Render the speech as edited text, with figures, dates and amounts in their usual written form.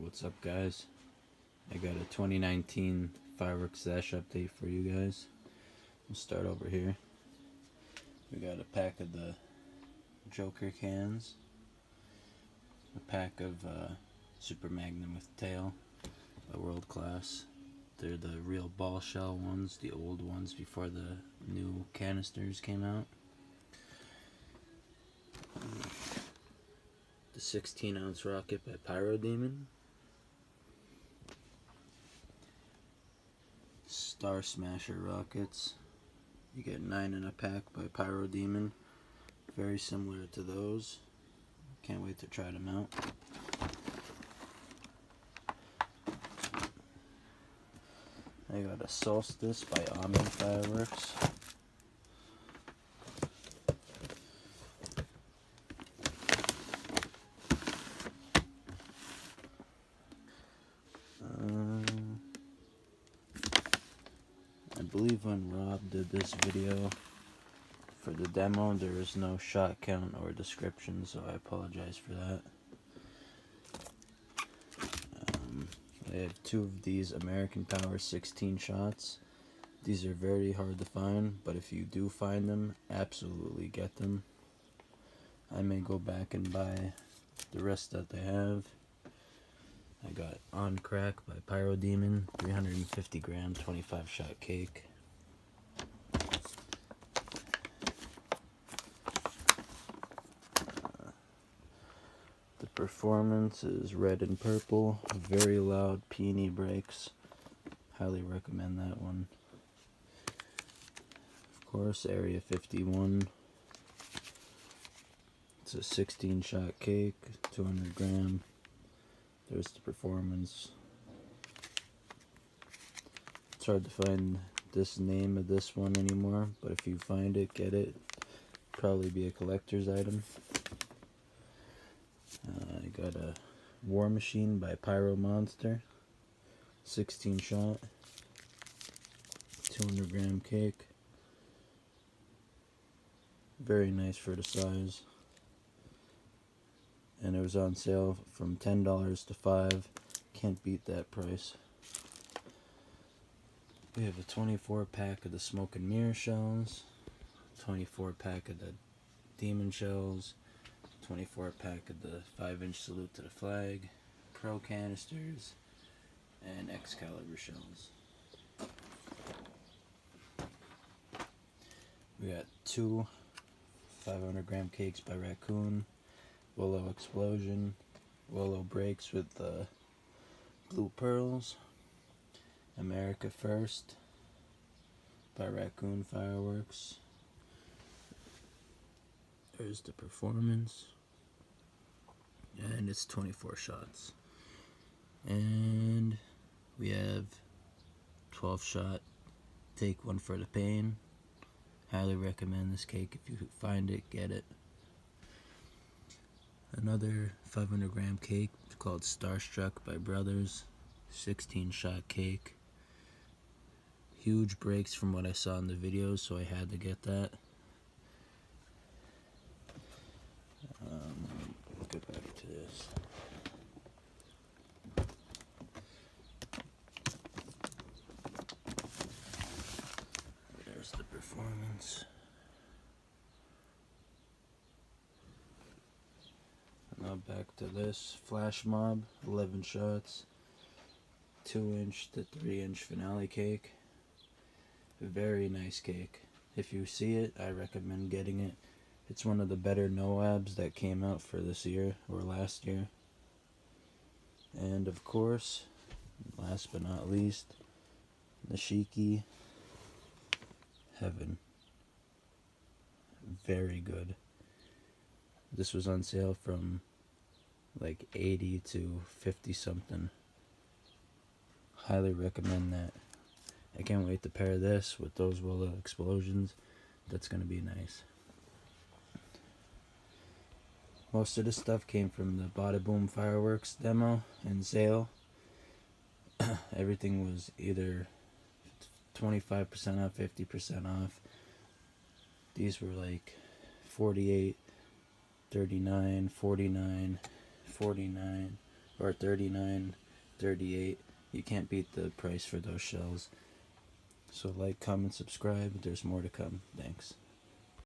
What's up, guys? I got a 2019 fireworks Zash update for you guys. We'll start over here. We got a pack of the Joker cans, a pack of Super Magnum with tail, a world class. They're the real ball shell ones, the old ones before the new canisters came out. The 16-ounce rocket by Pyro Demon. Star Smasher rockets. You get 9 in a pack by Pyro Demon. Very similar to those. Can't wait to try them out. I got a Solstice by Omni Fireworks. I believe when Rob did this video for the demo, there was no shot count or description, so I apologize for that. I have 2 of these American Power 16 shots. These are very hard to find, but if you do find them, absolutely get them. I may go back and buy the rest that they have. I got On Crack by Pyro Demon, 350 gram, 25 shot cake. The performance is red and purple, very loud peony breaks. Highly recommend that one. Of course, Area 51. It's a 16 shot cake, 200 gram. There's the performance. It's hard to find this name of this one anymore, but if you find it, get it. Probably be a collector's item. I got a War Machine by Pyro Monster, 16 shot, 200 gram cake. Very nice for the size. And it was on sale from $10 to $5. Can't beat that price. We have a 24 pack of the Smoke and Mirror shells, 24 pack of the Demon shells, 24 pack of the 5-inch Salute to the Flag, Pro canisters, and Excalibur shells. We got 2 500 gram cakes by Raccoon, Willow Explosion, Willow Breaks with the Blue Pearls, America First by Raccoon Fireworks. There's the performance, and it's 24 shots. And we have 12 shot Take One for the Pain. Highly recommend this cake. If you find it, get it. Another 500 gram cake called Starstruck by Brothers, 16 shot cake. Huge breaks from what I saw in the videos, so I had to get that. Let's get back to this. There's the performance. Now back to this Flash Mob, 11 shots, 2-inch to 3-inch finale cake. Very nice cake. If you see it, I recommend getting it. It's one of the better NOABs that came out for this year or last year. And of course, last but not least, Nishiki Heaven. Very good. This was on sale from like 80 to 50 something. Highly recommend that. I can't wait to pair this with those Willow Explosions. That's going to be nice. Most of this stuff came from the Badaboom Fireworks demo and sale. Everything was either 25% off, 50% off. These were like 48, 39, 49, 49, or $39, $38. You can't beat the price for those shells. So like, comment, subscribe. There's more to come. Thanks.